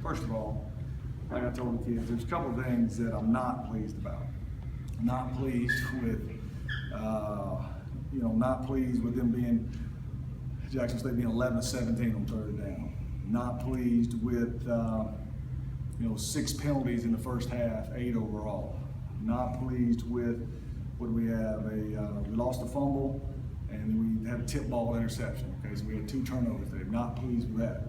First of all, like I told the kids, there's a couple of things that I'm not pleased about. Not pleased with, not pleased with them being, Jacksonville State being 11-17 on third down. Not pleased with, 6 penalties in the first half, 8 overall. Not pleased with, what do we have? We lost a fumble, and we had a tip ball interception. Okay, so we had 2 turnovers there. Not pleased with that.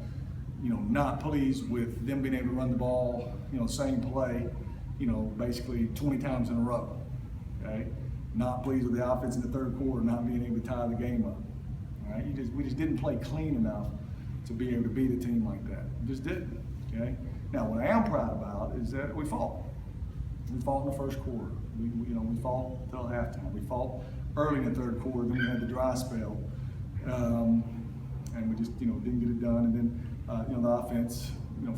Not pleased with them being able to run the ball, same play, basically 20 times in a row. Okay, not pleased with the offense in the third quarter not being able to tie the game up. All right, we just didn't play clean enough to be able to beat a team like that. Just didn't. Okay. Now, what I am proud about is that we fought. We fought in the first quarter. We fought until halftime. We fought early in the third quarter. Then we had the dry spell, and we just didn't get it done. And then the offense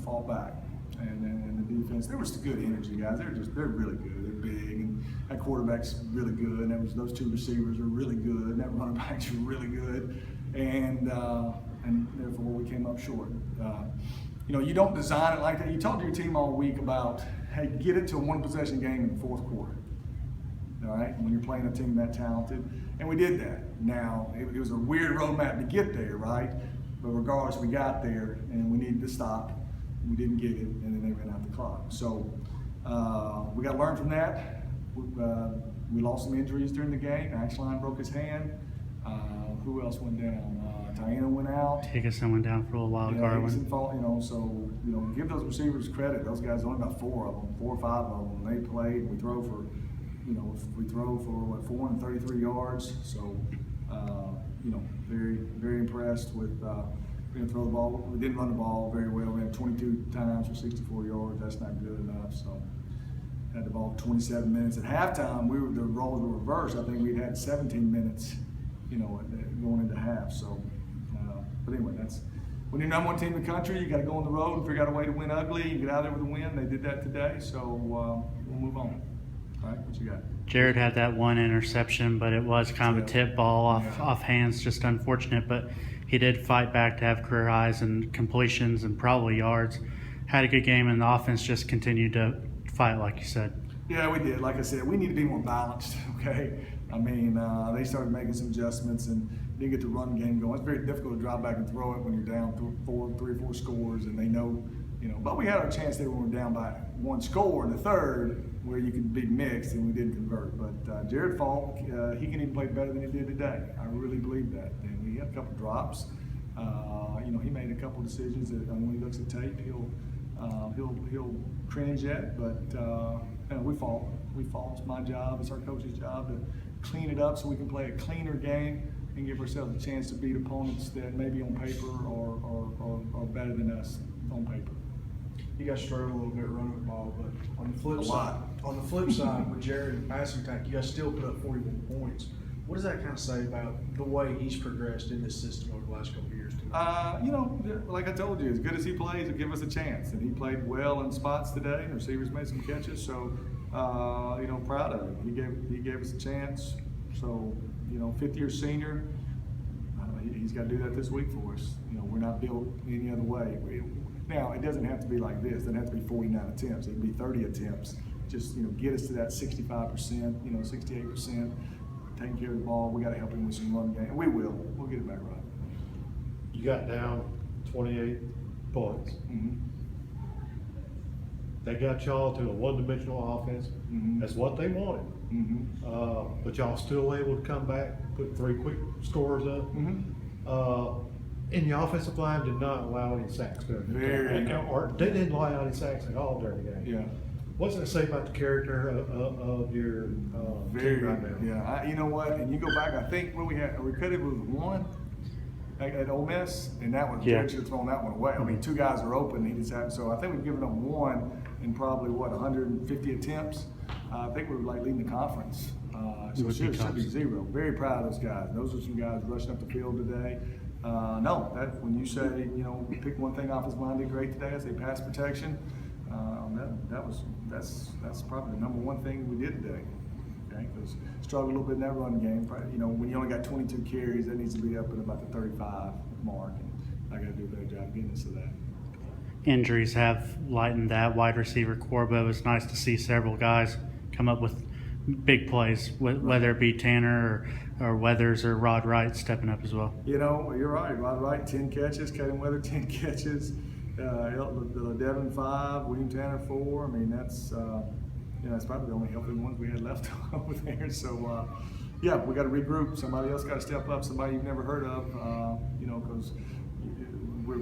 fought back, and the defense. There was good energy, guys. They're really good. They're big, and that quarterback's really good. And those 2 receivers are really good. And that running back's really good. And therefore we came up short. You don't design it like that. You talk to your team all week about, hey, get it to a 1-possession game in the fourth quarter. All right, when you're playing a team that talented, and we did that. Now it was a weird roadmap to get there, right? But regardless, we got there, and we needed to stop. We didn't get it, and then they ran out the clock. So we got to learn from that. We lost some injuries during the game. Axline broke his hand. Who else went down? Diana went out. Higginson went down for a little while. Higginson fought, so give those receivers credit. Those guys, only about 4 of them, 4 or 5 of them. They played. We throw for, we throw for 433 yards. So, very, very impressed with being able to throw the ball. We didn't run the ball very well. We had 22 times for 64 yards. That's not good enough. So, had the ball 27 minutes at halftime. The roles were reversed. I think we'd had 17 minutes, going into half. So. But anyway, when you're number 1 team in the country, you got to go on the road and figure out a way to win ugly and get out there with a win. They did that today, so we'll move on. All right, what you got? Jared had that 1 interception, but it was kind of a tip ball off hands, just unfortunate. But he did fight back to have career highs and completions and probably yards. Had a good game, and the offense just continued to fight, like you said. Yeah, we did. Like I said, we need to be more balanced, okay? I mean, they started making some adjustments and didn't get the run game going. It's very difficult to drive back and throw it when you're down 3 or 4 scores, and they know, But we had our chance there when we were down by 1 score in the third, where you could be mixed, and we didn't convert. But Jared Falk, he can even play better than he did today. I really believe that. And he had a couple drops. He made a couple decisions that when he looks at tape, he'll cringe at. But we fought. We fought. It's my job. It's our coach's job to clean it up so we can play a cleaner game and give ourselves a chance to beat opponents that maybe on paper are better than us on paper. You guys struggled a little bit running the ball, but on the flip side, with Jared and passing attack, you guys still put up 41 points. What does that kind of say about the way he's progressed in this system over the last couple of years? Like I told you, as good as he plays, he'll give us a chance. And he played well in spots today. The receivers made some catches, so proud of him. He gave us a chance. So 5th-year senior, he's got to do that this week for us. We're not built any other way. Now it doesn't have to be like this. It doesn't have to be 49 attempts. It can be 30 attempts. Just get us to that 65%, 68%. Taking care of the ball. We got to help him with some run game. We will. We'll get it back right. You got down 28 points. Mm-hmm. They got y'all to a one-dimensional offense. Mm-hmm. That's what they wanted. Mm-hmm. But y'all still able to come back, put 3 quick scores up. Mm-hmm. And the offensive line did not allow any sacks during the game. Or they didn't allow any sacks at all during the game. Yeah. What's that say about the character of your team right now? Yeah, you know what? And you go back, I think when we could have was 1 at Ole Miss, and that was Jared should have thrown that one away. I mean, 2 guys are open. He just happened. So I think we've given them 1 in probably 150 attempts. I think we were leading the conference. So it should be 0. Very proud of those guys. Those are some guys rushing up the field today. When you say pick one thing off his mind did great today, I say pass protection. That's probably the number 1 thing we did today. Okay, because struggled a little bit in that run game. When you only got 22 carries, that needs to be up at about the 35 mark, and I got to do a better job getting us to that. injuries have lightened that wide receiver core, but it was nice to see several guys come up with big plays, whether it be Tanner or Weathers or Rod Wright stepping up as well. You know, you're right. Rod Wright, 10 catches. Caden Weather, 10 catches. Devin, 5. William Tanner, 4. I mean, that's that's probably the only healthy ones we had left over there. So, yeah, we got to regroup. Somebody else got to step up. Somebody you've never heard of. Because we're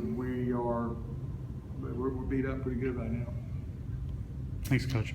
beat up pretty good right now. Thanks, Coach.